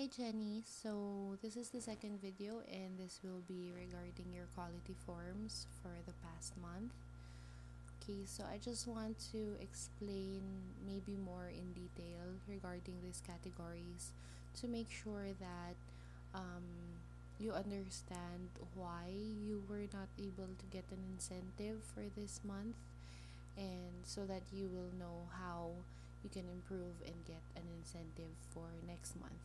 Hi Jenny, so this is the second video and this will be regarding your quality forms for the past month. Okay, so I just want to explain maybe more in detail regarding these categories to make sure that um, you understand why you were not able to get an incentive for this month, and so that you will know how you can improve and get an incentive for next month.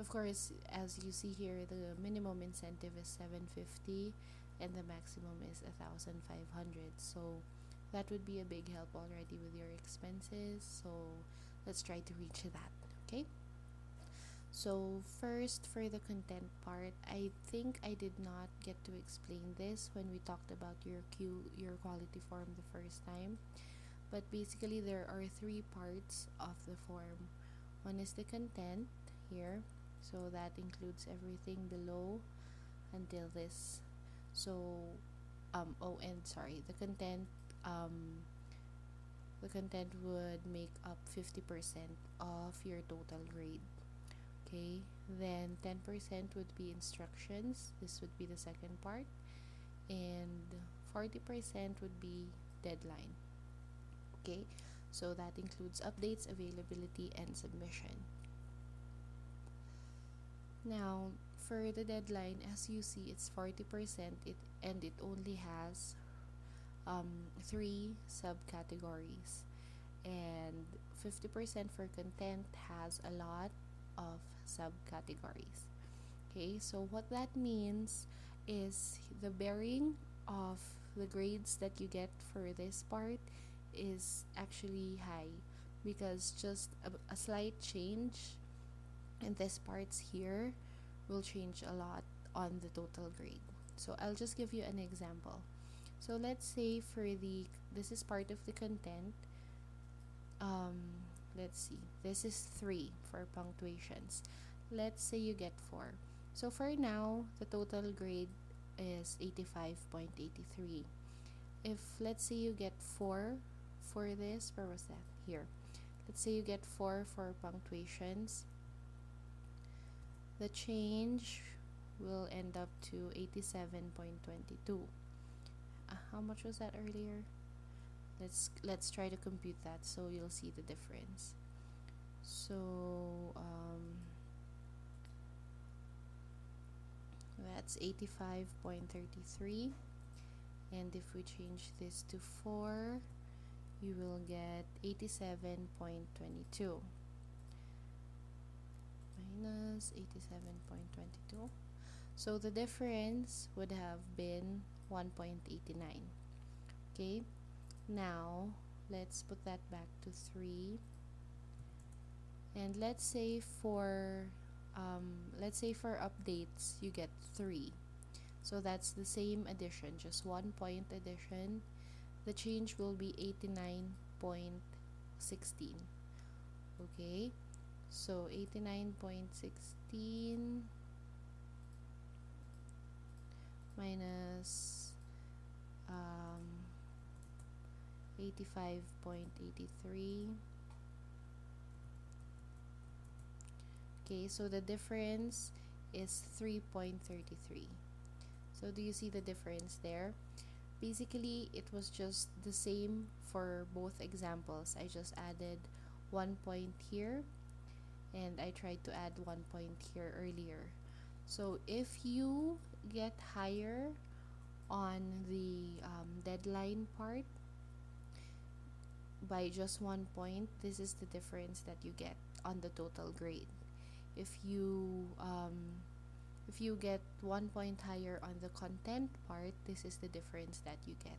Of course, as you see here, the minimum incentive is 750 and the maximum is 1,500. So that would be a big help already with your expenses. So let's try to reach that. Okay? So first, for the content part, I think I did not get to explain this when we talked about your quality form the first time. But basically there are three parts of the form. One is the content here, so that includes everything below until this. So the content, would make up 50% of your total grade. Okay, then 10% would be instructions. This would be the second part, and 40% would be deadline. Okay, so that includes updates, availability, and submission. Now, for the deadline, as you see, it's 40%, and it only has three subcategories, and 50% for content has a lot of subcategories. Okay, so what that means is the bearing of the grades that you get for this part is actually high, because just a slight change in this parts here will change a lot on the total grade. So I'll just give you an example. So let's say this is part of the content. um let's see, this is 3 for punctuations. Let's say you get 4. So for now, the total grade is 85.83. If let's say you get 4 for this, where was that? Here. Let's say you get 4 for punctuations, the change will end up to 87.22. How much was that earlier? Let's try to compute that so you'll see the difference. So that's 85.33, and if we change this to 4, you will get 87.22 minus 87.22. So the difference would have been 1.89. Okay, now let's put that back to 3, and let's say for updates you get 3. So that's the same addition, just 1 point addition. The change will be 89.16. Okay, so 89.16 minus 85.83. Okay, so the difference is 3.33. So do you see the difference there? Basically, it was just the same for both examples. I just added 1 point here, and I tried to add 1 point here earlier. So if you get higher on the deadline part by just 1 point, this is the difference that you get on the total grade. If you get 1 point higher on the content part, this is the difference that you get,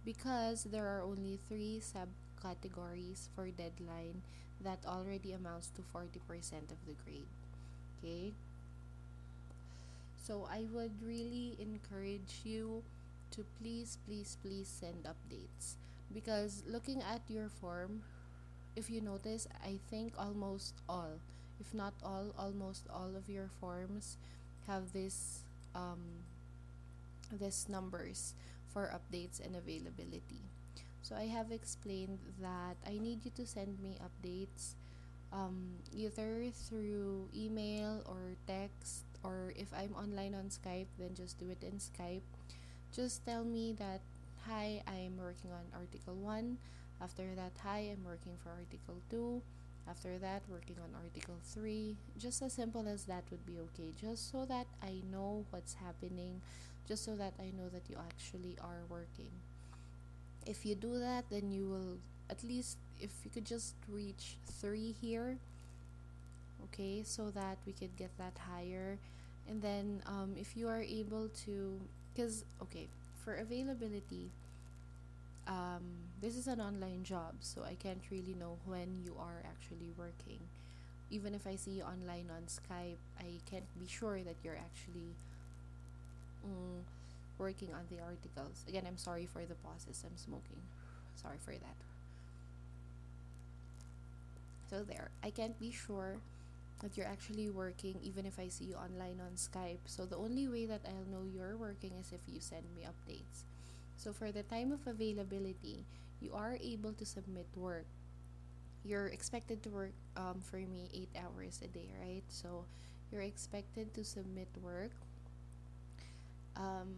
because there are only 3 subcategories for deadline that already amounts to 40% of the grade. Okay, so I would really encourage you to please send updates, because looking at your form, if you notice, I think almost all, if not all, almost all of your forms have this numbers for updates and availability. So I have explained that I need you to send me updates either through email or text, or if I'm online on Skype, then just do it in Skype. Just tell me that, hi, I'm working on Article 1. After that, hi, I'm working for Article 2. After that, working on Article 3. Just as simple as that would be okay. Just so that I know what's happening. Just so that I know that you actually are working. If you do that, then you will, at least if you could just reach 3 here, okay, so that we could get that higher. And then if you are able to, because okay, for availability, this is an online job, so I can't really know when you are actually working. Even if I see you online on Skype, I can't be sure that you're actually mm, working on the articles. Again, I'm sorry for the pauses, I'm smoking, sorry for that. So there, I can't be sure that you're actually working even if I see you online on Skype. So the only way that I'll know you're working is if you send me updates. So for the time of availability, you are able to submit work. You're expected to work for me 8 hours a day, right? So you're expected to submit work, um,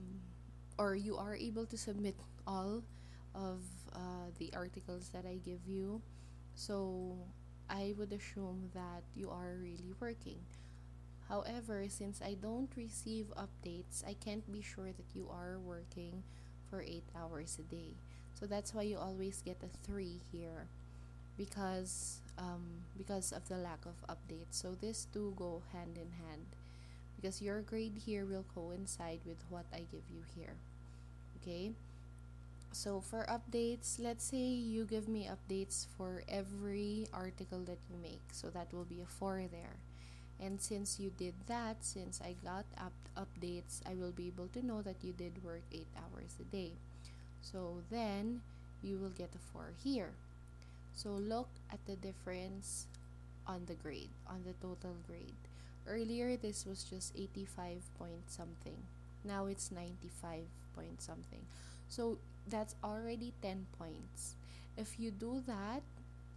or you are able to submit all of the articles that I give you. So I would assume that you are really working. However, since I don't receive updates, I can't be sure that you are working for 8 hours a day. So that's why you always get a 3 here, because of the lack of updates. So these two go hand in hand, because your grade here will coincide with what I give you here. Okay? So for updates, let's say you give me updates for every article that you make. So that will be a 4 there. And since you did that, since I got updates, I will be able to know that you did work 8 hours a day. So then you will get a 4 here. So look at the difference on the grade, on the total grade. Earlier, this was just 85 point something. Now it's 95 point something. So that's already 10 points. If you do that,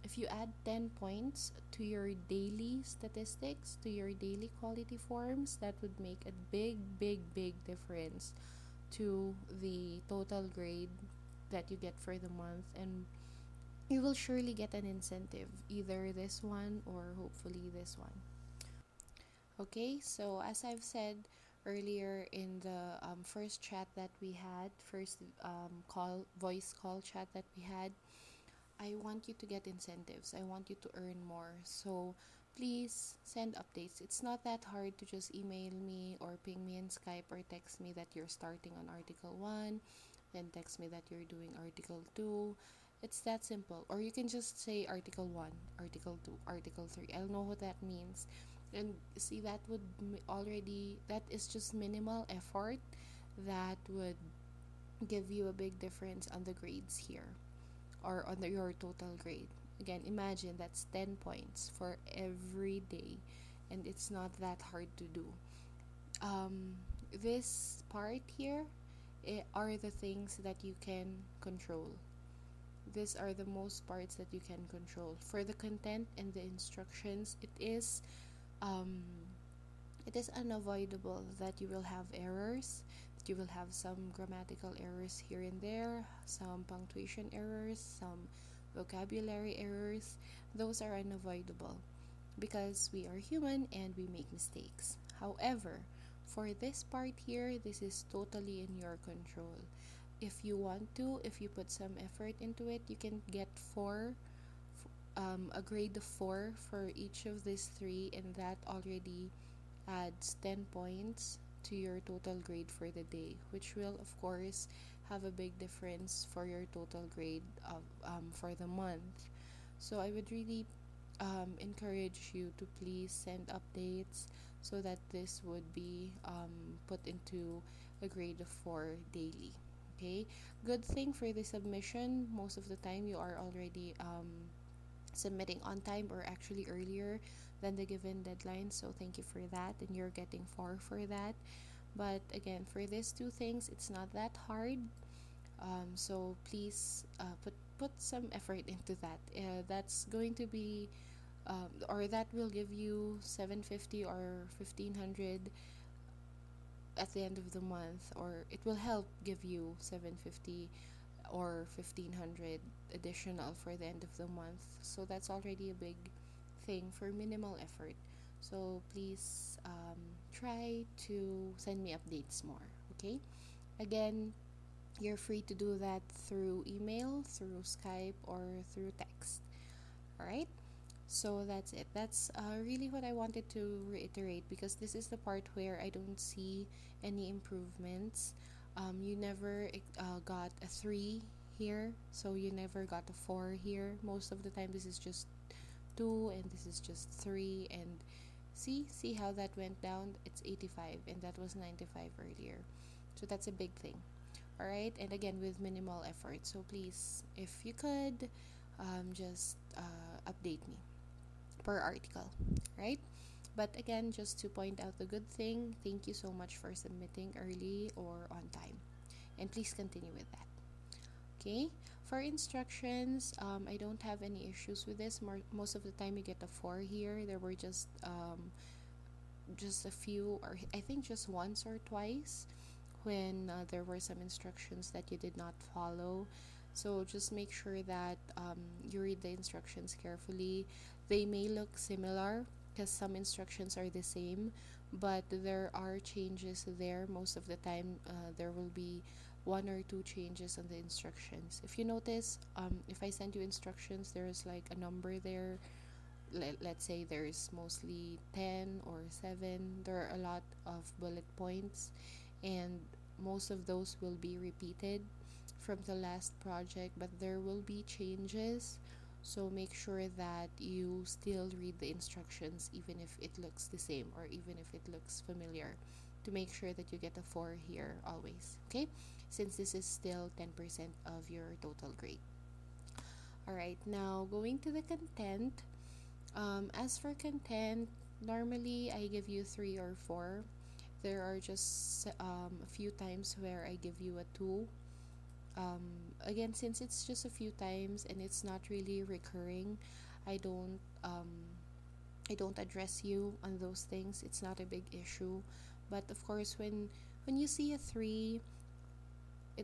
if you add 10 points to your daily statistics, to your daily quality forms, that would make a big, big, big difference to the total grade that you get for the month. And you will surely get an incentive, either this one or hopefully this one. Okay, so as I've said earlier in the first chat that we had, first voice call chat that we had, I want you to get incentives. I want you to earn more. So please send updates. It's not that hard to just email me or ping me in Skype or text me that you're starting on Article 1, then text me that you're doing Article 2. It's that simple. Or you can just say Article 1, Article 2, Article 3. I'll know what that means. And see, that would already, that is just minimal effort that would give you a big difference on the grades here, or on your total grade. Again, imagine that's 10 points for every day, and it's not that hard to do. This part here are the things that you can control. These are the most parts that you can control. For the content and the instructions, um, it is unavoidable that you will have errors, that you will have some grammatical errors here and there, some punctuation errors, some vocabulary errors. Those are unavoidable because we are human and we make mistakes. However, for this part here, this is totally in your control. If you want to, if you put some effort into it, you can get a grade of 4 for each of these three, and that already adds 10 points to your total grade for the day, which will of course have a big difference for your total grade of for the month. So I would really encourage you to please send updates so that this would be put into a grade of 4 daily. Okay, good thing for the submission, most of the time you are already submitting on time, or actually earlier than the given deadline, so thank you for that, and you're getting 4 for that. But again, for these two things, it's not that hard, so please put some effort into that. That's going to be or that will give you 750 or 1500 at the end of the month, or it will help give you 750 or 1500 additional for the end of the month. So that's already a big thing for minimal effort. So please try to send me updates more. Okay, again, you're free to do that through email, through Skype, or through text. All right, so that's it. That's really what I wanted to reiterate, because this is the part where I don't see any improvements. You never got a 3 here, so you never got a 4 here. Most of the time, this is just 2, and this is just 3. And see how that went down? It's 85, and that was 95 earlier. So that's a big thing. All right, and again, with minimal effort. So please, if you could, just update me per article, right? But again, just to point out the good thing, thank you so much for submitting early or on time. And please continue with that. Okay, for instructions, I don't have any issues with this. Most of the time, you get a 4 here. There were just a few, or I think just once or twice, when there were some instructions that you did not follow. So just make sure that you read the instructions carefully. They may look similar because some instructions are the same, but there are changes there. Most of the time, there will be 1 or 2 changes on the instructions. If you notice, if I send you instructions, there's like a number there. Let's say there's mostly 10 or 7. There are a lot of bullet points, and most of those will be repeated from the last project, but there will be changes. So make sure that you still read the instructions, even if it looks the same or even if it looks familiar, to make sure that you get a 4 here always. Okay, since this is still 10% of your total grade. All right, now going to the content. As for content, normally I give you 3 or 4. There are just a few times where I give you a 2. Again, since it's just a few times and it's not really recurring, I don't address you on those things. It's not a big issue. But of course, when you see a 3,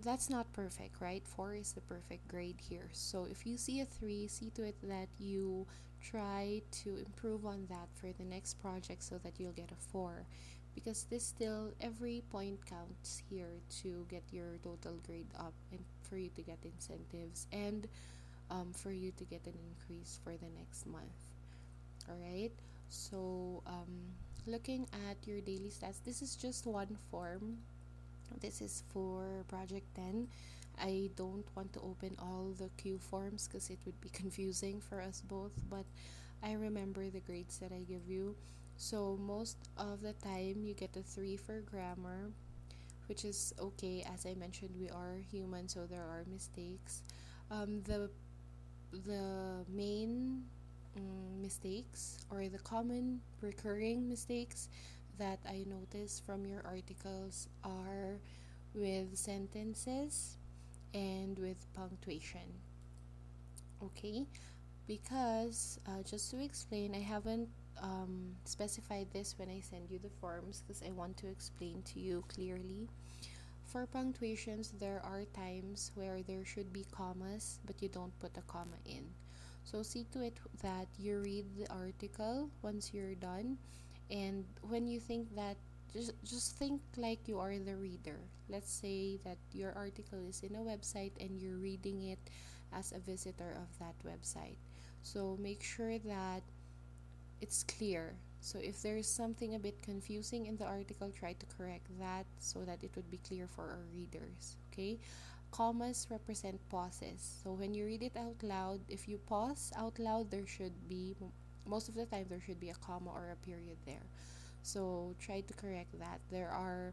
that's not perfect, right? 4 is the perfect grade here. So if you see a 3, see to it that you try to improve on that for the next project so that you'll get a 4, because this still, every point counts here to get your total grade up and for you to get incentives, and for you to get an increase for the next month. All right, so looking at your daily stats, this is just one form. This is for project 10. I don't want to open all the Q forms because it would be confusing for us both, but I remember the grades that I give you. So most of the time you get a 3 for grammar, which is okay. As I mentioned, we are human, so there are mistakes. The main mistakes, or the common recurring mistakes that I notice from your articles, are with sentences and with punctuation. Okay, because just to explain, I haven't specified this when I send you the forms because I want to explain to you clearly. For punctuations, there are times where there should be commas, but you don't put a comma in. So see to it that you read the article once you're done, and when you think that, just think like you are the reader. Let's say that your article is in a website and you're reading it as a visitor of that website. So make sure that it's clear. So if there is something a bit confusing in the article, try to correct that so that it would be clear for our readers. Okay, commas represent pauses. So when you read it out loud, if you pause out loud, there should be, most of the time, there should be a comma or a period there. So try to correct that. There are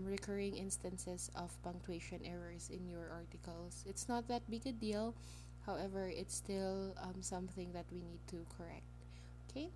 recurring instances of punctuation errors in your articles. It's not that big a deal. However, it's still something that we need to correct. Okay,